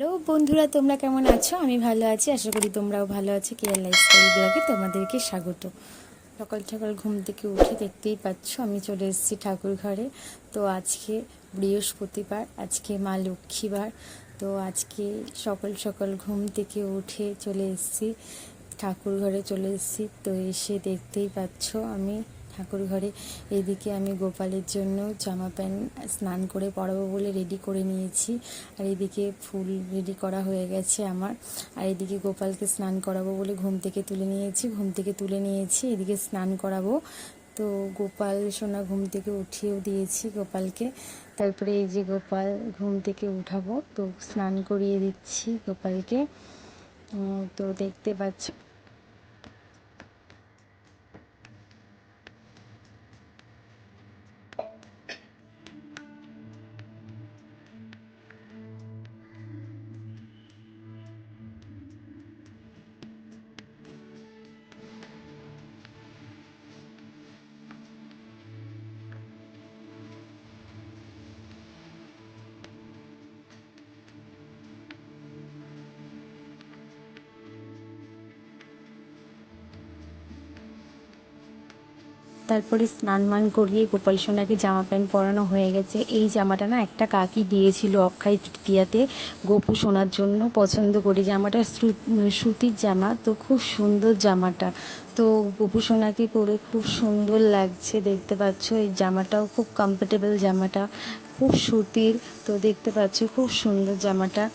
Hello বন্ধুরা, তোমরা কেমন আছো? আমি ভালো আছি, আশা করি তোমরাও ভালো আছো। কেয়ার লাইফস্টাইল ব্লগে তোমাদেরকে স্বাগত। সকাল সকাল ঘুম থেকে উঠে দেখতেই পাচ্ছ আমি চলে এসেছি ঠাকুর ঘরে। তো আজকে বৃহস্পতিবার, আজকে মা লক্ষ্মীবার। তো আজকে সকাল সকাল ঘুম থেকে উঠে চলে এসেছি ঠাকুর ঘরে চলে এসেছি। তো এসে দেখতেই পাচ্ছ আমি ঠাকুর ঘরে এদিকে আমি গোপালের জন্য জামা প্যান্ট স্নান করে পরাবো বলে রেডি করে নিয়েছি। আর এদিকে ফুল রেডি করা হয়ে গেছে আমার। আর এদিকে গোপালকে স্নান করাবো বলে ঘুম থেকে তুলে নিয়েছি এদিকে স্নান করাবো। তো গোপাল সোনা ঘুম থেকে উঠিয়েও দিয়েছি গোপালকে। তারপরে এই যে গোপাল ঘুম থেকে উঠাবো, তো স্নান করিয়ে দিচ্ছি গোপালকে। তো দেখতে পাচ্ছ তারপরে স্নান মান করিয়ে গোপাল সোনাকে জামা প্যান্ট পরানো হয়ে গেছে। এই জামাটা না একটা কাকি দিয়েছিল অক্ষয় তৃতীয়াতে গোপু সোনার জন্য, পছন্দ করি জামাটা। সুতির জামা, তো খুব সুন্দর জামাটা। তো গোপু সোনাকে পরে খুব সুন্দর লাগছে, দেখতে পাচ্ছ। এই জামাটাও খুব কমফোর্টেবল, জামাটা খুব সুতির। তো দেখতে পাচ্ছ খুব সুন্দর জামাটা।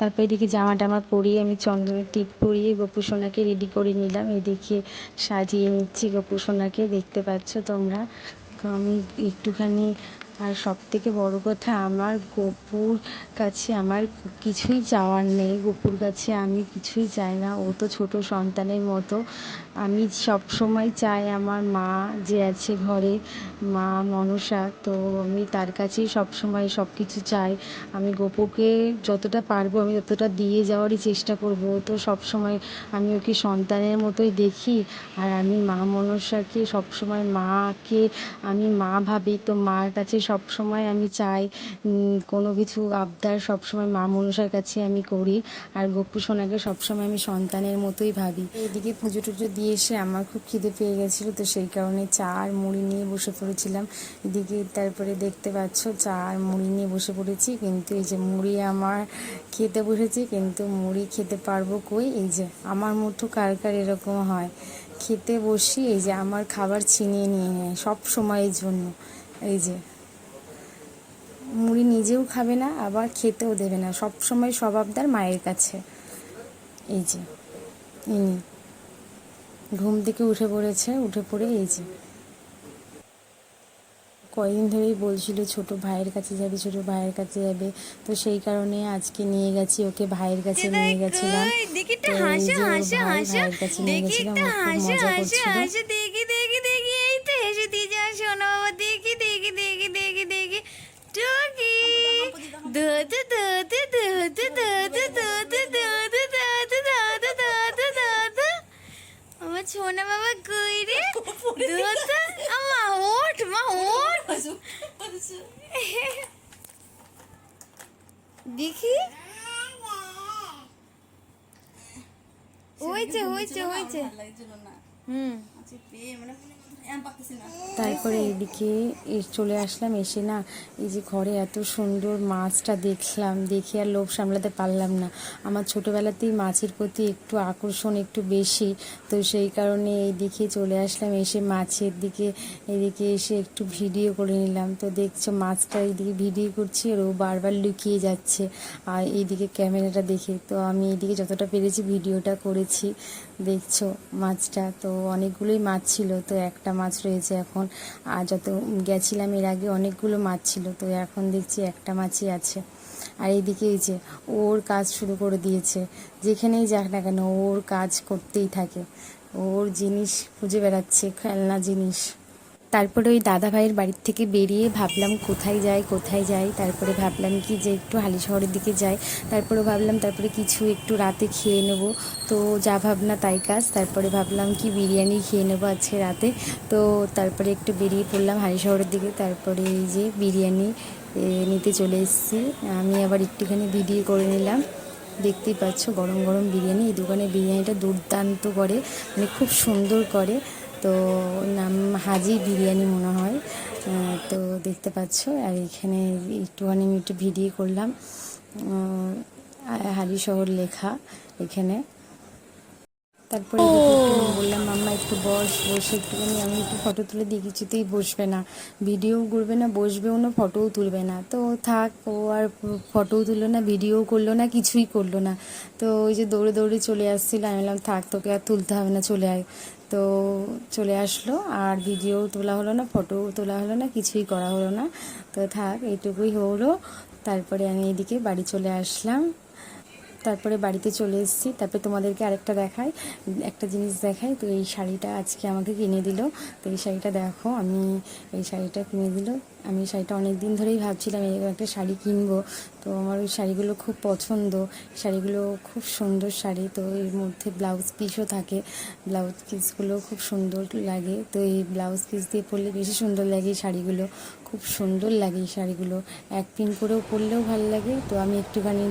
তারপর এদিকে জামা টামা পরিয়ে আমি চন্দনের টিপ পরিয়ে গোপু সোনাকে রেডি করে নিলাম। এদিকে সাজিয়ে নিচ্ছি গোপু সোনাকে, দেখতে পাচ্ছ তোমরা। তো আমি একটুখানি, আর সব থেকে বড় কথা, আমার গোপুর কাছে আমার কিছুই চাওয়ার নেই। গোপুর কাছে আমি কিছুই চাই না, ও তো ছোট সন্তানের মতো। আমি সব সময় চাই আমার মা যে আছে ঘরে, মা মনসা, তো আমি তার কাছেই সব সময় সব কিছু চাই। আমি গোপুকে যতটা পারবো আমি ততটা দিয়ে যাওয়ারই চেষ্টা করব। তো সব সময় আমি ওকে সন্তানের মতোই দেখি। আর আমি মা মনসাকে সবসময়, মাকে আমি মা ভাবি। তো মার কাছে সব সময় আমি চাই কোনো কিছু আবদার সবসময় মা মনসার কাছে আমি করি। আর গোপু সোনাকে সবসময় আমি সন্তানের মতোই ভাবি। এদিকে পুজো টুজো দিয়ে এসে আমার খুব খিদে পেয়ে গেছিলো, তো সেই কারণে চা আর মুড়ি নিয়ে বসে পড়েছিলাম। এদিকে তারপরে দেখতে পাচ্ছ চা আর মুড়ি নিয়ে বসে পড়েছি, কিন্তু এই যে মুড়ি আমার খেতে বসেছি, কিন্তু মুড়ি খেতে পারবো কই। এই যে আমার মতো কার কার এরকম হয়, খেতে বসি এই যে আমার খাবার ছিনিয়ে নিয়ে নেয় সব সময়ের জন্য। এই যে মুড়ি নিজেও খাবে না, আবার খেতেও দেবে না, সব সময় সব আবদার মায়ের কাছে। এই যে ইনি ঘুম থেকে উঠে পড়েছে, উঠে পড়ে এই যে কয়েকদিন ধরেই বলছিল ছোট ভাইয়ের কাছে যাবে, ছোট ভাইয়ের কাছে যাবে। তো সেই কারণে আজকে নিয়ে গেছি ওকে, ভাইয়ের কাছে নিয়ে গেছিলাম। তো এই যে ওর ভাইয়ের কাছে নিয়ে গেছিলাম, ও খুব মজা করছিল। দেখি দেখি দেখি, এই তো হেসে দিয়ে যা শোনো বাবা, দেখি দেখি দেখি দেখি দেখি টুকি দোতে দোতে দোতে দোতে দোতে দোতে দোতে দোতে দোতে দোতে। আমার ছোনা বাবা কই রে দোতে, আমা ওঠ মা ওঠ দেখি। হয়েছে হয়েছে হয়েছে। হুম। তারপরে এদিকে চলে আসলাম, এসে না এই যে ঘরে এত সুন্দর মাছটা দেখলাম, দেখে আর লোভ সামলাতে পারলাম না। আমার ছোটোবেলাতেই মাছের প্রতি একটু আকর্ষণ একটু বেশি, তো সেই কারণে এইদিকে চলে আসলাম। এসে মাছের দিকে এদিকে এসে একটু ভিডিও করে নিলাম। তো দেখছো মাছটা এইদিকে ভিডিও করছি আর ও বারবার লুকিয়ে যাচ্ছে আর এইদিকে ক্যামেরাটা দেখে। তো আমি এইদিকে যতটা পেরেছি ভিডিওটা করেছি। দেখছো মাছটা, তো অনেকগুলোই মাছ ছিল, তো একটা মাছ রয়েছে এখন। আর যত গেছিলাম এর আগে অনেকগুলো মাছ ছিল, তো এখন দেখছি একটা মাছই আছে। আর এইদিকে এই যে ওর কাজ শুরু করে দিয়েছে, যেখানেই যাক না কেন ওর কাজ করতেই থাকে। ওর জিনিস খুঁজে বেড়াচ্ছে, খেলনা জিনিস। তারপরে ওই দাদা ভাইয়ের বাড়ির থেকে বেরিয়ে ভাবলাম কোথায় যাই। তারপরে ভাবলাম কি যে একটু হালিশহরের দিকে যাই। তারপরে ভাবলাম তারপরে কিছু একটু রাতে খেয়ে নেব। তো যা ভাবনা তাই কাজ। তারপরে ভাবলাম কি বিরিয়ানি খেয়ে নেবো আজকে রাতে। তো তারপরে একটু বেরিয়ে পড়লাম হালিশহরের দিকে। তারপরে এই যে বিরিয়ানি নিতে চলে এসেছি। আমি আবার একটুখানি ভিডিও করে নিলাম। দেখতেই পাচ্ছ গরম গরম বিরিয়ানি। এই দোকানের বিরিয়ানিটা দুর্দান্ত করে, মানে খুব সুন্দর করে। তো নাম হাজি বিরিয়ানি মনে হয়। তো দেখতে পাচ্ছ, আর এখানে একটুখানি আমি একটু ভিডিও করলাম, হালিশহর লেখা এখানে। তারপরে এদিকে একটুখানি বললাম মাম্মা একটু বসে একটুখানি আমি একটু ফটো তুলে দিই। কিছুতেই বসবে না, ভিডিও করবে না, বসবেও না, ফটোও তুলবে না। তো থাক, ও আর ফটোও তুললো না, ভিডিও করলো না, কিছুই করলো না। তো ওই যে দৌড়ে দৌড়ে চলে আসছিল। আমি বললাম থাক, তোকে আর তুলতে হবে না, চলে আয়। তো চলে আসলো, আর ভিডিও তোলা হলো না, ফটোও তোলা হলো না, কিছুই করা হলো না। তো থাক, এইটুকুই হলো। তারপরে আমি এদিকে বাড়ি চলে আসলাম। তারপরে বাড়িতে চলে এসেছি। তারপরে তোমাদেরকে একটা জিনিস দেখাই। তো এই শাড়িটা আজকে আমাকে কিনে দিল। তো এই শাড়িটা দেখো, এই শাড়িটা কিনে দিল। আমি এই শাড়িটা অনেক দিন ধরেই ভাবছিলাম এরকম একটা শাড়ি কিনবো। তো আমার ওই শাড়িগুলো খুব পছন্দ, শাড়িগুলো খুব সুন্দর শাড়ি। তো এর মধ্যে ব্লাউজ পিসও থাকে, ব্লাউজ পিসগুলো খুব সুন্দর লাগে। তো এই ব্লাউজ পিস দিয়ে পরলে বেশি সুন্দর লাগে এই শাড়িগুলো, খুব সুন্দর লাগে এই শাড়িগুলো। এক পিন করেও পরলেও ভালো লাগে। তো আমি একটুখানি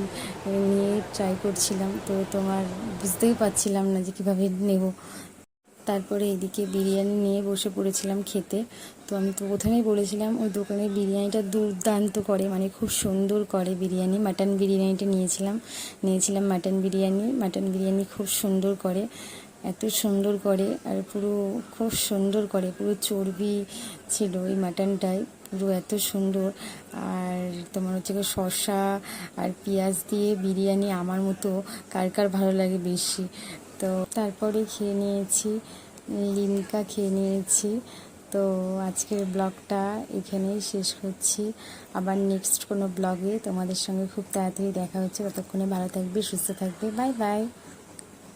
নিয়ে ট্রাই করছিলাম, তো তোমার বুঝতেই পারছিলাম না যে কীভাবে নেব। তারপরে এদিকে বিরিয়ানি নিয়ে বসে পড়েছিলাম খেতে। তো আমি তো প্রথমেই বলেছিলাম ওই দোকানের বিরিয়ানিটা দুর্দান্ত করে, মানে খুব সুন্দর করে বিরিয়ানি। মাটন বিরিয়ানিটা নিয়েছিলাম মাটন বিরিয়ানি খুব সুন্দর করে, এত সুন্দর করে, আর পুরো খুব সুন্দর করে, পুরো চর্বি ছিল ওই মাটনটায়, পুরো এত সুন্দর। আর তোমার হচ্ছে শসা আর পেঁয়াজ দিয়ে বিরিয়ানি আমার মতো কার কার ভালো লাগে বেশি। তো তারপরে লিমকা খেয়ে নিয়েছি। তো আজকের ব্লগটা এখানেই শেষ করছি। আবার নেক্সট কোনো ব্লগে তোমাদের সঙ্গে খুব তাড়াতাড়ি দেখা হচ্ছে। ততক্ষণে ভালো থাকবে, সুস্থ থাকবে। Bye bye.